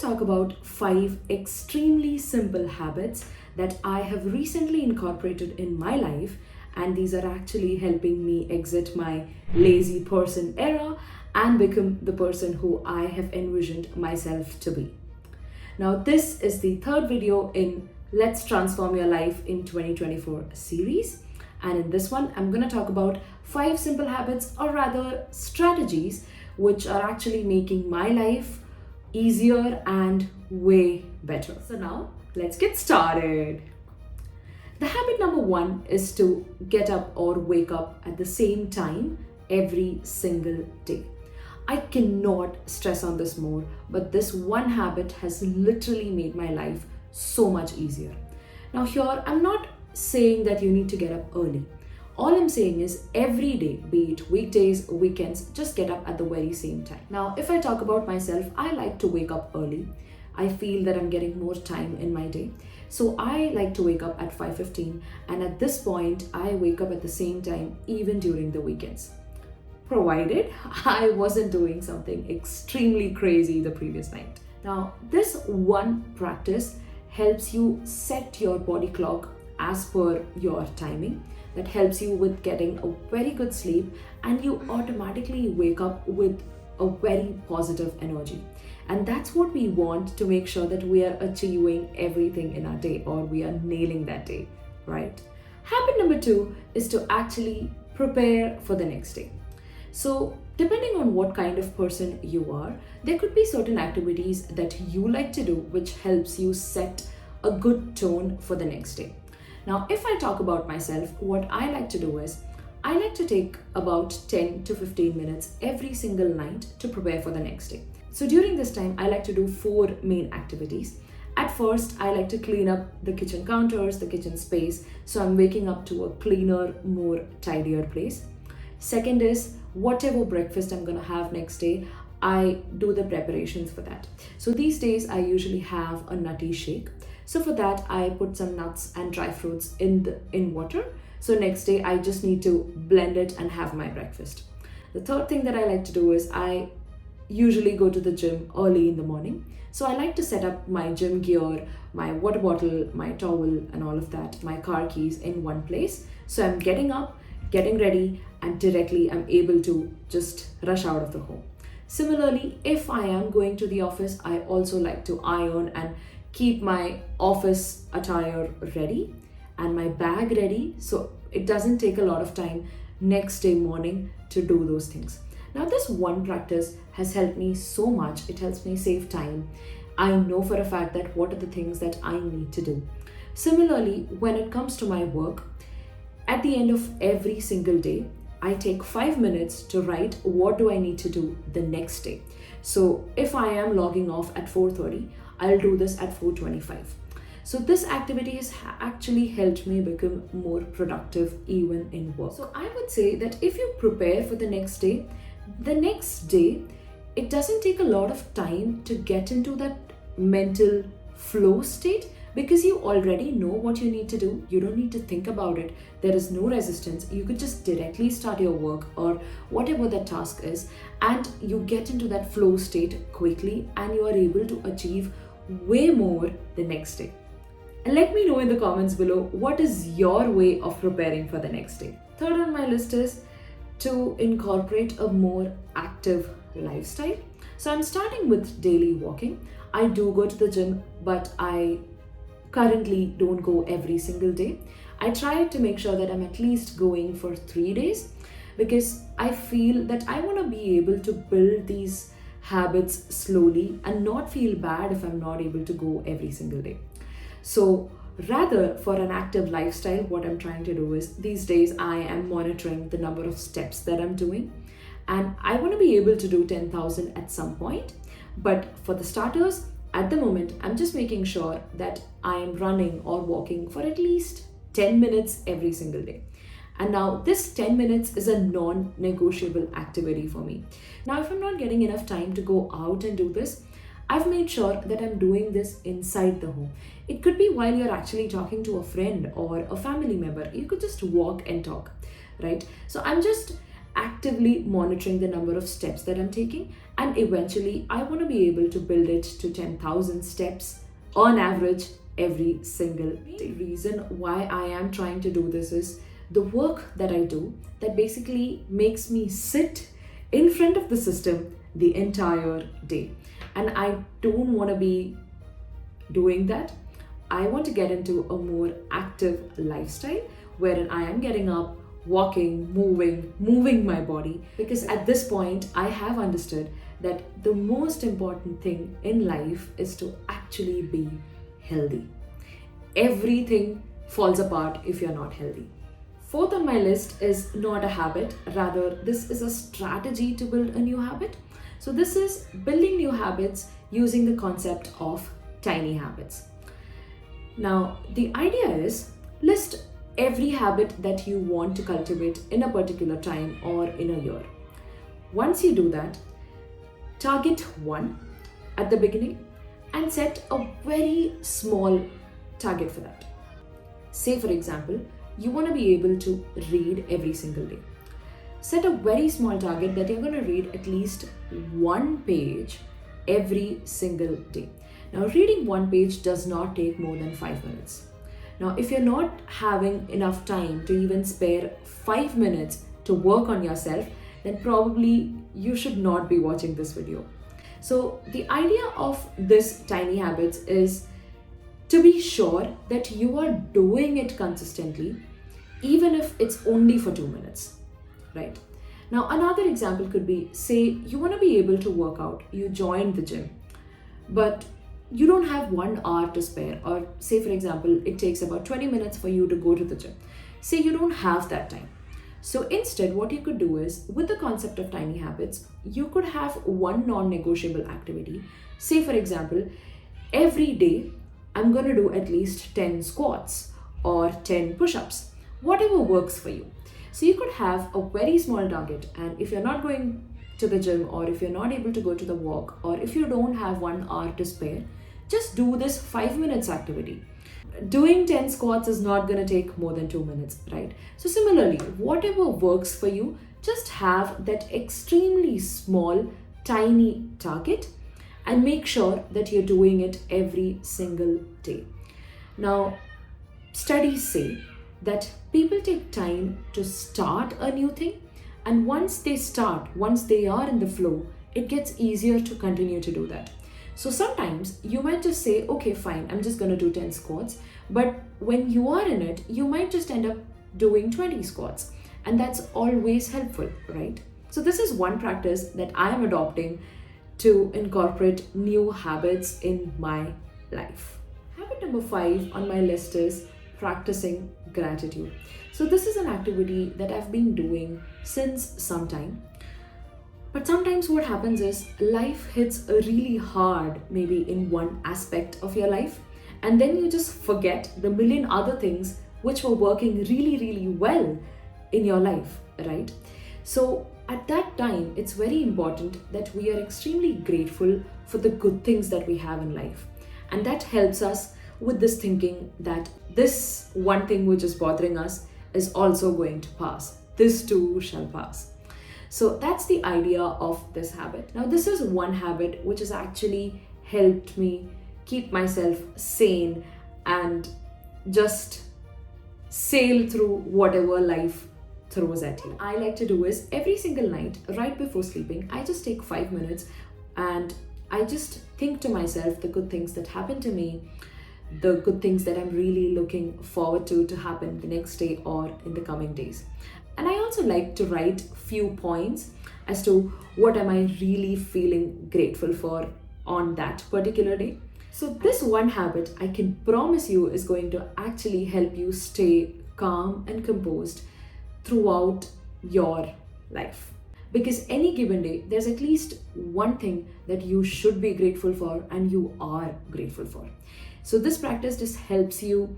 talk about 5 extremely simple habits that I have recently incorporated in my life, and these are actually helping me exit my lazy person era and become the person who I have envisioned myself to be. Now, this is the third video in Let's Transform Your Life in 2024 series. And in this one, I'm going to talk about 5 simple habits, or rather strategies, which are actually making my life easier and way better. So now, let's get started. The habit number 1 is to get up or wake up at the same time every single day. I cannot stress on this more, but this one habit has literally made my life so much easier. Now here, I'm not saying that you need to get up early. All I'm saying is every day, be it weekdays, weekends, just get up at the very same time. Now, if I talk about myself, I like to wake up early. I feel that I'm getting more time in my day. So I like to wake up at 5:15, and at this point, I wake up at the same time even during the weekends. Provided I wasn't doing something extremely crazy the previous night. Now, this one practice helps you set your body clock as per your timing. That helps you with getting a very good sleep, and you automatically wake up with a very positive energy. And that's what we want to make sure that we are achieving everything in our day, or we are nailing that day, right? Habit number 2 is to actually prepare for the next day. So depending on what kind of person you are, there could be certain activities that you like to do which helps you set a good tone for the next day. Now, if I talk about myself, what I like to do is I like to take about 10 to 15 minutes every single night to prepare for the next day. So during this time, I like to do 4 main activities. At first, I like to clean up the kitchen counters, the kitchen space, so I'm waking up to a cleaner, more tidier place. Second is whatever breakfast I'm gonna have next day, I do the preparations for that. So these days I usually have a nutty shake. So for that I put some nuts and dry fruits in water. So next day I just need to blend it and have my breakfast. The third thing that I like to do is I usually go to the gym early in the morning. So I like to set up my gym gear, my water bottle, my towel and all of that, my car keys in one place. So I'm getting up, getting ready, and directly I'm able to just rush out of the home. Similarly, if I am going to the office, I also like to iron and keep my office attire ready and my bag ready, so it doesn't take a lot of time next day morning to do those things. Now, this one practice has helped me so much. It helps me save time. I know for a fact that what are the things that I need to do. Similarly, when it comes to my work, at the end of every single day, I take 5 minutes to write what do I need to do the next day. So if I am logging off at 4:30, I'll do this at 4:25. So this activity has actually helped me become more productive even in work. So I would say that if you prepare for the next day, it doesn't take a lot of time to get into that mental flow state, because you already know what you need to do. You don't need to think about it. There is no resistance. You could just directly start your work or whatever that task is, and you get into that flow state quickly, and you are able to achieve way more the next day. And let me know in the comments below, what is your way of preparing for the next day? Third on my list is to incorporate a more active lifestyle. So I'm starting with daily walking. I do go to the gym, but I currently don't go every single day. I try to make sure that I'm at least going for 3 days, because I feel that I want to be able to build these habits slowly and not feel bad if I'm not able to go every single day. So rather, for an active lifestyle, what I'm trying to do is these days I am monitoring the number of steps that I'm doing, and I want to be able to do 10,000 at some point. But for the starters, at the moment, I'm just making sure that I am running or walking for at least 10 minutes every single day. And now this 10 minutes is a non-negotiable activity for me. Now, if I'm not getting enough time to go out and do this, I've made sure that I'm doing this inside the home. It could be while you're actually talking to a friend or a family member. You could just walk and talk, right? So I'm just actively monitoring the number of steps that I'm taking, and eventually I want to be able to build it to 10,000 steps on average every single day. The reason why I am trying to do this is the work that I do that basically makes me sit in front of the system the entire day. And I don't want to be doing that. I want to get into a more active lifestyle wherein I am getting up, walking, moving my body, because at this point I have understood that the most important thing in life is to actually be healthy. Everything falls apart if you're not healthy. Fourth on my list is not a habit, rather this is a strategy to build a new habit. So this is building new habits using the concept of tiny habits. Now, the idea is list every habit that you want to cultivate in a particular time or in a year. Once you do that, target one at the beginning and set a very small target for that. Say, for example, you want to be able to read every single day. Set a very small target that you're going to read at least one page every single day. Now, reading one page does not take more than 5 minutes. Now, if you're not having enough time to even spare 5 minutes to work on yourself, then probably you should not be watching this video. So the idea of this tiny habits is to be sure that you are doing it consistently, even if it's only for 2 minutes, right? Now, another example could be, say you want to be able to work out, you joined the gym, but you don't have 1 hour to spare, or say, for example, it takes about 20 minutes for you to go to the gym. Say you don't have that time. So instead, what you could do is, with the concept of tiny habits, you could have one non-negotiable activity. Say, for example, every day, I'm going to do at least 10 squats or 10 push-ups, whatever works for you. So you could have a very small target, and if you're not going to the gym, or if you're not able to go to the walk, or if you don't have 1 hour to spare, just do this 5 minutes activity. Doing 10 squats is not going to take more than 2 minutes, right? So similarly, whatever works for you, just have that extremely small, tiny target and make sure that you're doing it every single day. Now, studies say that people take time to start a new thing, and once they are in the flow, it gets easier to continue to do that. So sometimes you might just say, okay, fine, I'm just going to do 10 squats. But when you are in it, you might just end up doing 20 squats. And that's always helpful, right? So this is one practice that I am adopting to incorporate new habits in my life. Habit number 5 on my list is practicing gratitude. So this is an activity that I've been doing since some time. But sometimes what happens is life hits really hard, maybe in one aspect of your life, and then you just forget the million other things which were working really, really well in your life, right? So at that time, it's very important that we are extremely grateful for the good things that we have in life. And that helps us with this thinking that this one thing which is bothering us is also going to pass. This too shall pass. So that's the idea of this habit. Now, this is one habit which has actually helped me keep myself sane and just sail through whatever life throws at you. I like to do is every single night, right before sleeping, I just take 5 minutes and I just think to myself the good things that happened to me, the good things that I'm really looking forward to happen the next day or in the coming days. And I also like to write few points as to what am I really feeling grateful for on that particular day. So this one habit, I can promise you, is going to actually help you stay calm and composed throughout your life. Because any given day, there's at least one thing that you should be grateful for and you are grateful for. So this practice just helps you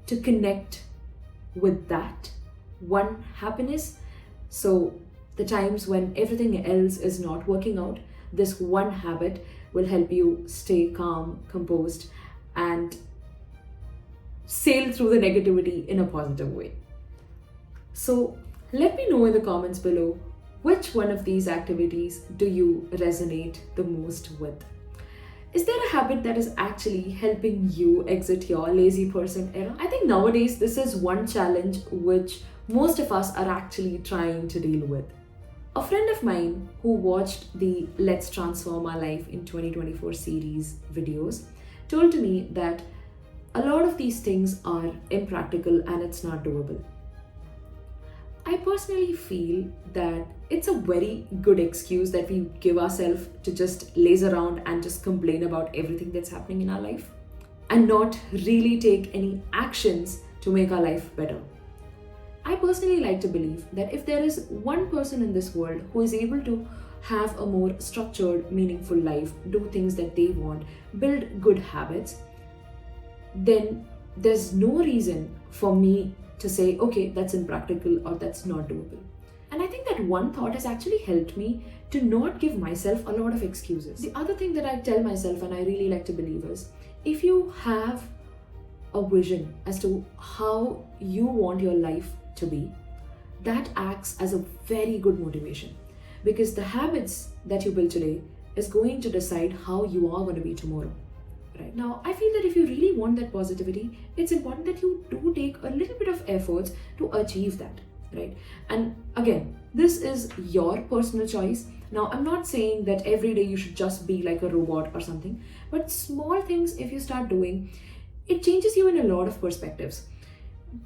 to connect with that one happiness. So the times when everything else is not working out, this one habit will help you stay calm, composed, and sail through the negativity in a positive way. So Let me know in the comments below which one of these activities do you resonate the most with. Is there a habit that is actually helping you exit your lazy person era? I think nowadays this is one challenge which most of us are actually trying to deal with. A friend of mine who watched the Let's Transform Our Life in 2024 series videos told me that a lot of these things are impractical and it's not doable. I personally feel that it's a very good excuse that we give ourselves to just laze around and just complain about everything that's happening in our life and not really take any actions to make our life better. I personally like to believe that if there is one person in this world who is able to have a more structured, meaningful life, do things that they want, build good habits, then there's no reason for me to say, okay, that's impractical or that's not doable. And I think that one thought has actually helped me to not give myself a lot of excuses. The other thing that I tell myself and I really like to believe is, if you have a vision as to how you want your life to be, that acts as a very good motivation, because the habits that you build today is going to decide how you are going to be tomorrow. Right now, I feel that if you really want that positivity, it's important that you do take a little bit of efforts to achieve that, right? And again, this is your personal choice. Now, I'm not saying that every day you should just be like a robot or something, but small things, if you start doing, it changes you in a lot of perspectives.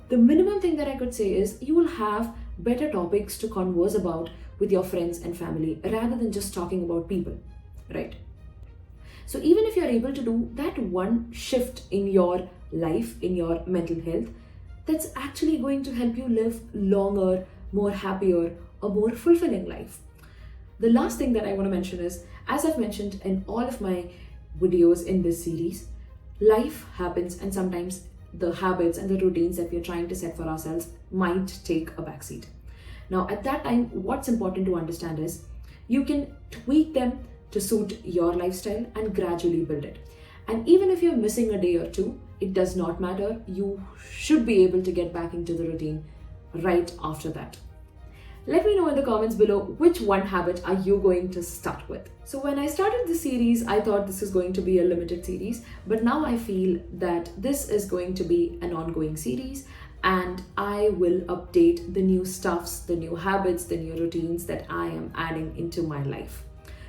The minimum thing that I could say is you will have better topics to converse about with your friends and family rather than just talking about people, right? So even if you're able to do that one shift in your life, in your mental health, that's actually going to help you live longer, more happier, a more fulfilling life. The last thing that I want to mention is, as I've mentioned in all of my videos in this series, life happens and sometimes the habits and the routines that we're trying to set for ourselves might take a backseat. Now, at that time, what's important to understand is you can tweak them to suit your lifestyle and gradually build it. And even if you're missing a day or two, it does not matter. You should be able to get back into the routine right after that. Let me know in the comments below which one habit are you going to start with. So when I started the series, I thought this is going to be a limited series, but now I feel that this is going to be an ongoing series, and I will update the new stuffs, the new habits, the new routines that I am adding into my life.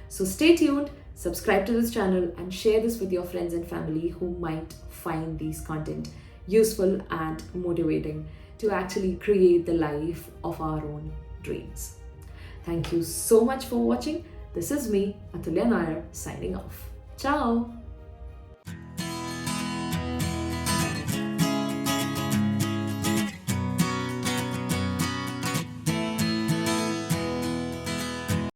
So stay tuned, subscribe to this channel and share this with your friends and family who might find these content useful and motivating to actually create the life of our own dreams. Thank you so much for watching. This is me, Athulya Nair, signing off. Ciao!